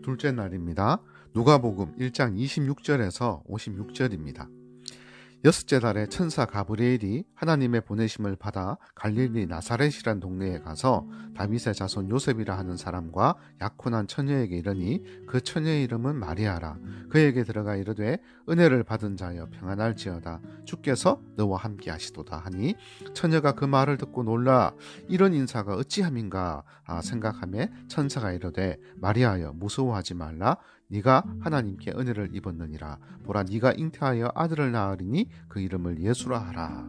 둘째 날입니다. 누가복음 1장 26절에서 56절입니다. 여섯째 달에 천사 가브리엘이 하나님의 보내심을 받아 갈릴리 나사렛이란 동네에 가서 다윗의 자손 요셉이라 하는 사람과 약혼한 처녀에게 이르니 그 처녀의 이름은 마리아라. 그에게 들어가 이르되 은혜를 받은 자여 평안할지어다. 주께서 너와 함께 하시도다 하니 처녀가 그 말을 듣고 놀라 이런 인사가 어찌함인가 생각하며 천사가 이르되 마리아여 무서워하지 말라. 네가 하나님께 은혜를 입었느니라. 보라 네가 잉태하여 아들을 낳으리니 그 이름을 예수라 하라.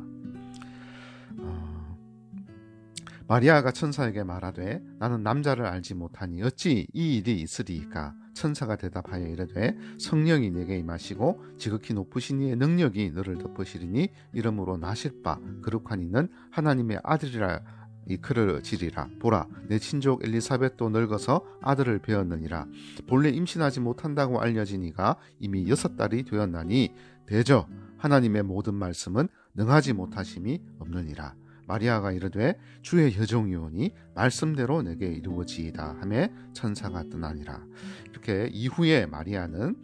마리아가 천사에게 말하되 나는 남자를 알지 못하니 어찌 이 일이 있으리이까. 천사가 대답하여 이르되 성령이 내게 임하시고 지극히 높으신 이의 능력이 너를 덮으시리니 이름으로 나실 바 거룩한 이는 하나님의 아들이라 이끌어지리라. 보라 내 친족 엘리사벳도 늙어서 아들을 배었느니라. 본래 임신하지 못한다고 알려진 이가 이미 6달이 되었나니 대저 하나님의 모든 말씀은 능하지 못하심이 없느니라. 마리아가 이르되 주의 여종이오니 말씀대로 내게 이루어지이다 하며 천사가 떠나니라. 이렇게 이후에 마리아는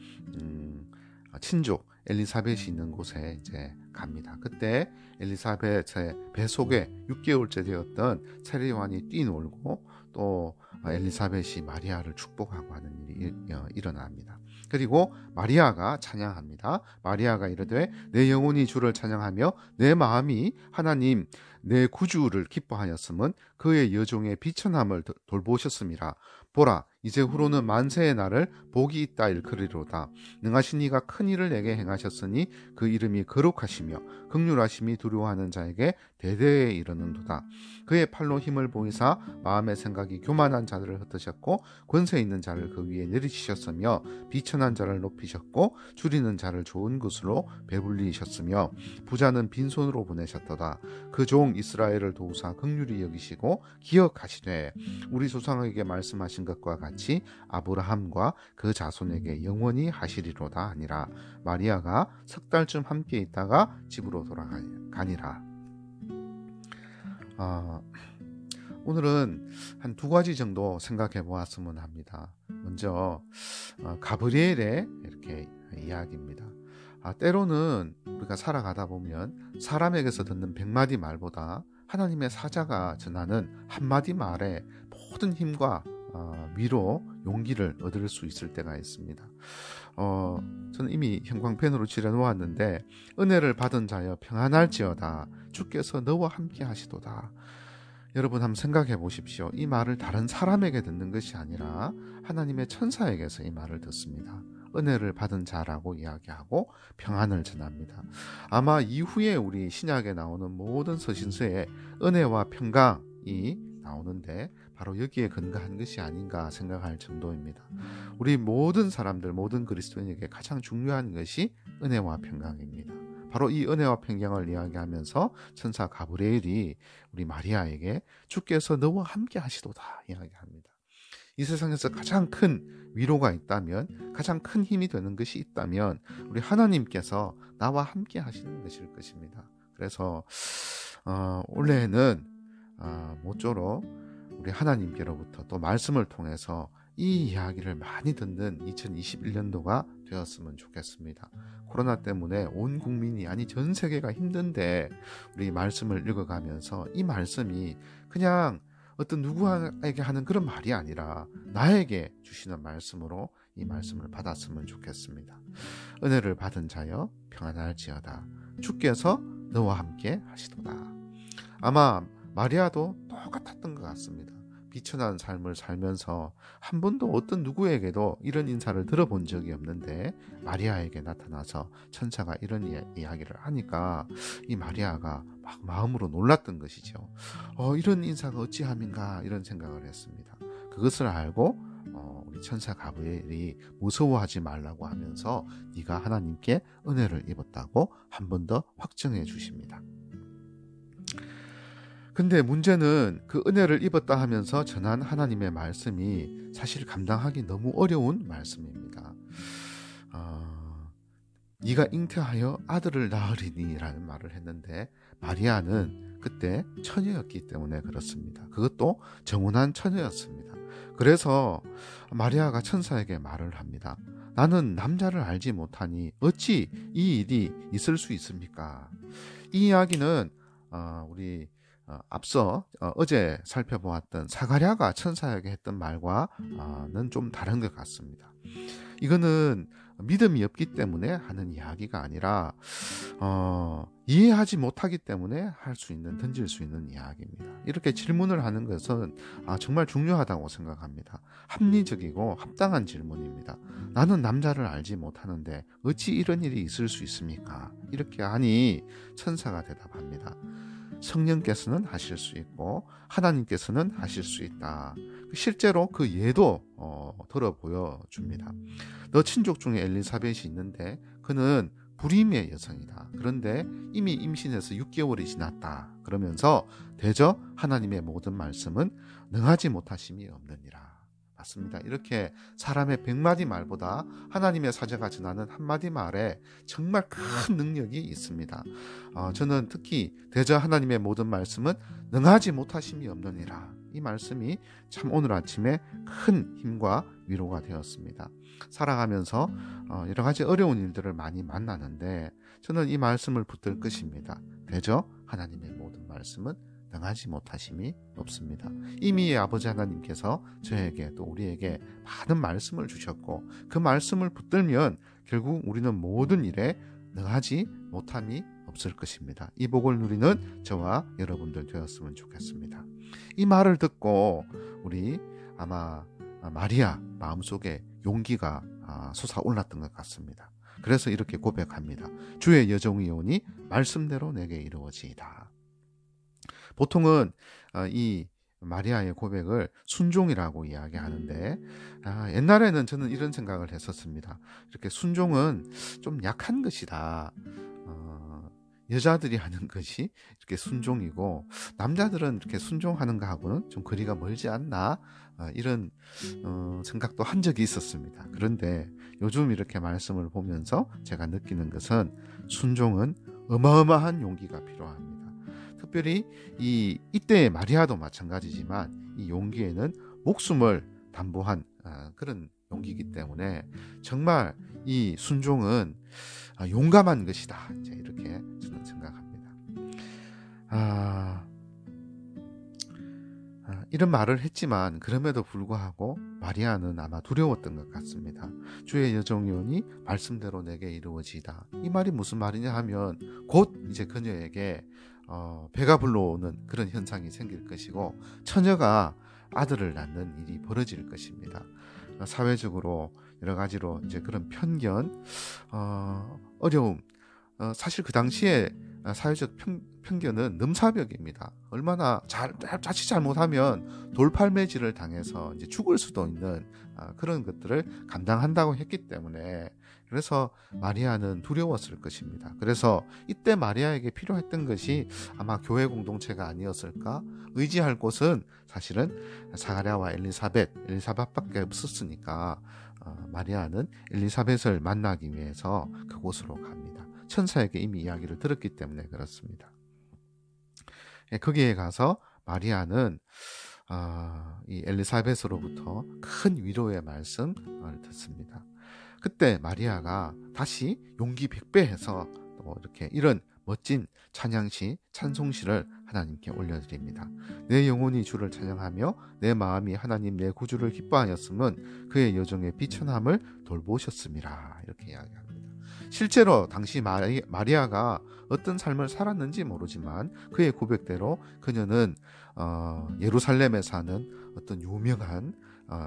친족 엘리사벳이 있는 곳에 이제 갑니다. 그때 엘리사벳의 뱃속에 6개월째 되었던 세례요한이 뛰놀고 또 엘리사벳이 마리아를 축복하고 하는 일이 일어납니다. 그리고 마리아가 찬양합니다. 마리아가 이르되 내 영혼이 주를 찬양하며 내 마음이 하나님 내 구주를 기뻐하였음은 그의 여종의 비천함을 돌보셨음이라. 보라 이제 후로는 만세의 날을 복이 있다 일컬으리로다. 능하신 이가 큰 일을 내게 행하셨으니 그 이름이 거룩하시며 긍휼하심이 두려워하는 자에게 대대에 이르는도다. 그의 팔로 힘을 보이사 마음의 생각이 교만한 자들을 흩으셨고 권세 있는 자를 그 위에 내리치셨으며 비천한 자를 높이셨고 줄이는 자를 좋은 것으로 배불리셨으며 부자는 빈손으로 보내셨도다. 그 종 이스라엘을 도우사 긍휼히 여기시고 기억하시되 우리 조상에게 말씀하신 것과 같이 아브라함과 그 자손에게 영원히 하시리로다 하니라. 마리아가 3달쯤 함께 있다가 집으로 돌아가니라. 오늘은 한 2가지 정도 생각해 보았으면 합니다. 먼저 가브리엘의 이렇게 이야기입니다. 때로는 우리가 살아가다 보면 사람에게서 듣는 100마디 말보다 하나님의 사자가 전하는 한마디 말에 모든 힘과 위로 용기를 얻을 수 있을 때가 있습니다. 저는 이미 형광펜으로 칠해놓았는데 은혜를 받은 자여 평안할지어다. 주께서 너와 함께 하시도다. 여러분 한번 생각해 보십시오. 이 말을 다른 사람에게 듣는 것이 아니라 하나님의 천사에게서 이 말을 듣습니다. 은혜를 받은 자라고 이야기하고 평안을 전합니다. 아마 이후에 우리 신약에 나오는 모든 서신서에 은혜와 평강이 나오는데 바로 여기에 근거한 것이 아닌가 생각할 정도입니다. 우리 모든 사람들, 모든 그리스도인에게 가장 중요한 것이 은혜와 평강입니다. 바로 이 은혜와 평강을 이야기하면서 천사 가브리엘이 우리 마리아에게 주께서 너와 함께 하시도다 이야기합니다. 이 세상에서 가장 큰 위로가 있다면, 가장 큰 힘이 되는 것이 있다면 우리 하나님께서 나와 함께 하시는 것일 것입니다. 그래서 올해는 모쪼록 우리 하나님께로부터 또 말씀을 통해서 이 이야기를 많이 듣는 2021년도가 되었으면 좋겠습니다. 코로나 때문에 온 국민이 아니 전 세계가 힘든데 우리 말씀을 읽어가면서 이 말씀이 그냥 어떤 누구에게 하는 그런 말이 아니라 나에게 주시는 말씀으로 이 말씀을 받았으면 좋겠습니다. 은혜를 받은 자여 평안할지어다. 주께서 너와 함께 하시도다. 아마 마리아도 똑같았던 것 같습니다. 비천한 삶을 살면서 한 번도 어떤 누구에게도 이런 인사를 들어본 적이 없는데 마리아에게 나타나서 천사가 이런 이야기를 하니까 이 마리아가 막 마음으로 놀랐던 것이죠. 이런 인사가 어찌함인가 이런 생각을 했습니다. 그것을 알고 우리 천사 가브리엘이 무서워하지 말라고 하면서 네가 하나님께 은혜를 입었다고 한 번 더 확정해 주십니다. 근데 문제는 그 은혜를 입었다 하면서 전한 하나님의 말씀이 사실 감당하기 너무 어려운 말씀입니다. 네가 잉태하여 아들을 낳으리니 라는 말을 했는데 마리아는 그때 처녀였기 때문에 그렇습니다. 그것도 정혼한 처녀였습니다. 그래서 마리아가 천사에게 말을 합니다. 나는 남자를 알지 못하니 어찌 이 일이 있을 수 있습니까? 이 이야기는 우리 앞서 어제 살펴보았던 사가랴가 천사에게 했던 말과는 좀 다른 것 같습니다. 이거는 믿음이 없기 때문에 하는 이야기가 아니라 이해하지 못하기 때문에 던질 수 있는 이야기입니다. 이렇게 질문을 하는 것은 정말 중요하다고 생각합니다. 합리적이고 합당한 질문입니다. 나는 남자를 알지 못하는데 어찌 이런 일이 있을 수 있습니까? 이렇게 하니 천사가 대답합니다. 성령께서는 하실 수 있고 하나님께서는 하실 수 있다. 실제로 그 예도 들어 보여줍니다. 너 친족 중에 엘리사벳이 있는데 그는 불임의 여성이다. 그런데 이미 임신해서 6개월이 지났다. 그러면서 대저 하나님의 모든 말씀은 능하지 못하심이 없느니라. 맞습니다. 이렇게 사람의 100마디 말보다 하나님의 사자가 전하는 한마디 말에 정말 큰 능력이 있습니다. 저는 특히 대저 하나님의 모든 말씀은 능하지 못하심이 없느니라. 이 말씀이 참 오늘 아침에 큰 힘과 위로가 되었습니다. 살아가면서 여러 가지 어려운 일들을 많이 만나는데 저는 이 말씀을 붙들 것입니다. 대저 하나님의 모든 말씀은 능하지 못하심이 없습니다. 이미 아버지 하나님께서 저에게 또 우리에게 많은 말씀을 주셨고 그 말씀을 붙들면 결국 우리는 모든 일에 능하지 못함이 없을 것입니다. 이 복을 누리는 저와 여러분들 되었으면 좋겠습니다. 이 말을 듣고 우리 아마 마리아 마음속에 용기가 솟아올랐던 것 같습니다. 그래서 이렇게 고백합니다. 주의 여종이 오니 말씀대로 내게 이루어지이다. 보통은 이 마리아의 고백을 순종이라고 이야기하는데 옛날에는 저는 이런 생각을 했었습니다. 이렇게 순종은 좀 약한 것이다. 여자들이 하는 것이 이렇게 순종이고 남자들은 이렇게 순종하는 것하고는 좀 거리가 멀지 않나 이런 생각도 한 적이 있었습니다. 그런데 요즘 이렇게 말씀을 보면서 제가 느끼는 것은 순종은 어마어마한 용기가 필요합니다. 특별히 이때의 마리아도 마찬가지지만 이 용기에는 목숨을 담보한 그런 용기이기 때문에 정말 이 순종은 용감한 것이다. 이제 이렇게 저는 생각합니다. 이런 말을 했지만 그럼에도 불구하고 마리아는 아마 두려웠던 것 같습니다. 주의 여종이 오니 말씀대로 내게 이루어지이다. 이 말이 무슨 말이냐 하면 곧 이제 그녀에게 배가 불러오는 그런 현상이 생길 것이고 처녀가 아들을 낳는 일이 벌어질 것입니다. 사회적으로 여러 가지로 이제 그런 편견, 어려움, 사실 그 당시에 사회적 편견은 넘사벽입니다. 얼마나 자칫 잘못하면 돌팔매질을 당해서 이제 죽을 수도 있는 그런 것들을 감당한다고 했기 때문에 그래서 마리아는 두려웠을 것입니다. 그래서 이때 마리아에게 필요했던 것이 아마 교회 공동체가 아니었을까? 의지할 곳은 사실은 사가랴와 엘리사벳밖에 없었으니까 마리아는 엘리사벳을 만나기 위해서 그곳으로 갑니다. 천사에게 이미 이야기를 들었기 때문에 그렇습니다. 거기에 가서 마리아는 이 엘리사벳으로부터 큰 위로의 말씀을 듣습니다. 그때 마리아가 다시 용기 100배해서 또 이렇게 이런 멋진 찬양시, 찬송시를 하나님께 올려드립니다. 내 영혼이 주를 찬양하며 내 마음이 하나님 내 구주를 기뻐하였음은 그의 여종의 비천함을 돌보셨음이라. 이렇게 이야기합니다. 실제로 당시 마리아가 어떤 삶을 살았는지 모르지만 그의 고백대로 그녀는 예루살렘에 사는 어떤 유명한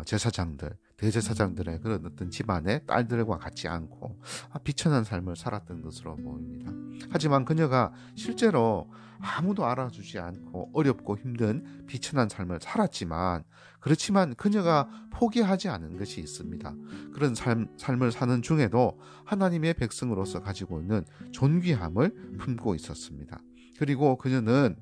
제사장들, 대제사장들의 그런 어떤 집안의 딸들과 같이 않고 비천한 삶을 살았던 것으로 보입니다. 하지만 그녀가 실제로 아무도 알아주지 않고 어렵고 힘든 비천한 삶을 살았지만 그렇지만 그녀가 포기하지 않은 것이 있습니다. 그런 삶을 사는 중에도 하나님의 백성으로서 가지고 있는 존귀함을 품고 있었습니다. 그리고 그녀는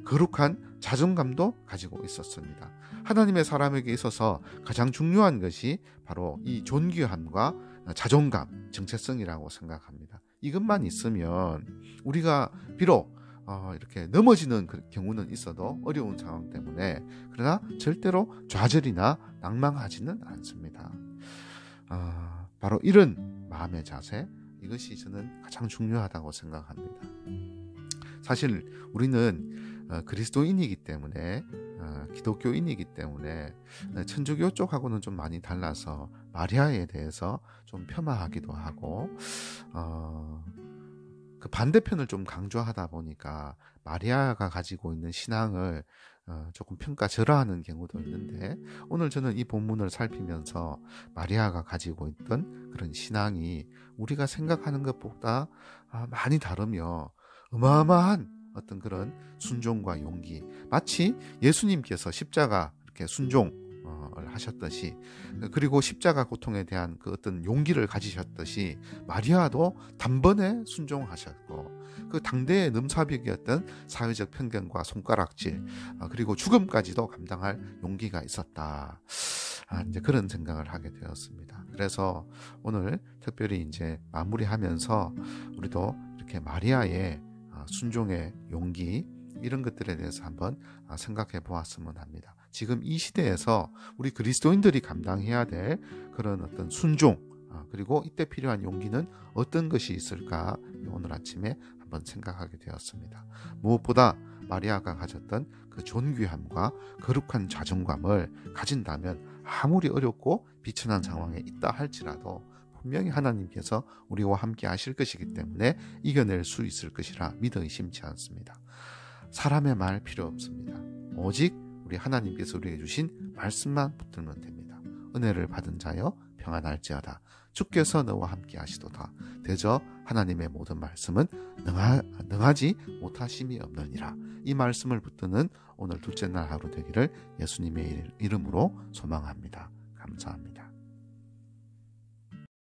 거룩한 자존감도 가지고 있었습니다. 하나님의 사람에게 있어서 가장 중요한 것이 바로 이 존귀함과 자존감, 정체성이라고 생각합니다. 이것만 있으면 우리가 비록 이렇게 넘어지는 경우는 있어도 어려운 상황 때문에, 그러나 절대로 좌절이나 낭망하지는 않습니다. 바로 이런 마음의 자세, 이것이 저는 가장 중요하다고 생각합니다. 사실 우리는 그리스도인이기 때문에, 기독교인이기 때문에 천주교 쪽하고는 좀 많이 달라서 마리아에 대해서 좀 폄하하기도 하고, 그 반대편을 좀 강조하다 보니까 마리아가 가지고 있는 신앙을 조금 평가절하하는 경우도 있는데, 오늘 저는 이 본문을 살피면서 마리아가 가지고 있던 그런 신앙이 우리가 생각하는 것보다 많이 다르며 어마어마한 어떤 그런 순종과 용기, 마치 예수님께서 십자가 이렇게 순종을 하셨듯이, 그리고 십자가 고통에 대한 그 어떤 용기를 가지셨듯이 마리아도 단번에 순종하셨고, 그 당대의 넘사벽이었던 사회적 편견과 손가락질, 그리고 죽음까지도 감당할 용기가 있었다. 이제 그런 생각을 하게 되었습니다. 그래서 오늘 특별히 이제 마무리하면서 우리도 이렇게 마리아의 순종의 용기, 이런 것들에 대해서 한번 생각해 보았으면 합니다. 지금 이 시대에서 우리 그리스도인들이 감당해야 될 그런 어떤 순종, 그리고 이때 필요한 용기는 어떤 것이 있을까, 오늘 아침에 한번 생각하게 되었습니다. 무엇보다 마리아가 가졌던 그 존귀함과 거룩한 자존감을 가진다면 아무리 어렵고 비천한 상황에 있다 할지라도 분명히 하나님께서 우리와 함께 하실 것이기 때문에 이겨낼 수 있을 것이라 믿어 의심치 않습니다. 사람의 말 필요 없습니다. 오직 우리 하나님께서 우리에게 주신 말씀만 붙들면 됩니다. 은혜를 받은 자여 평안할지어다. 주께서 너와 함께 하시도다. 대저 하나님의 모든 말씀은 능하지 못하심이 없느니라. 이 말씀을 붙드는 오늘 둘째 날 하루 되기를 예수님의 이름으로 소망합니다. 감사합니다.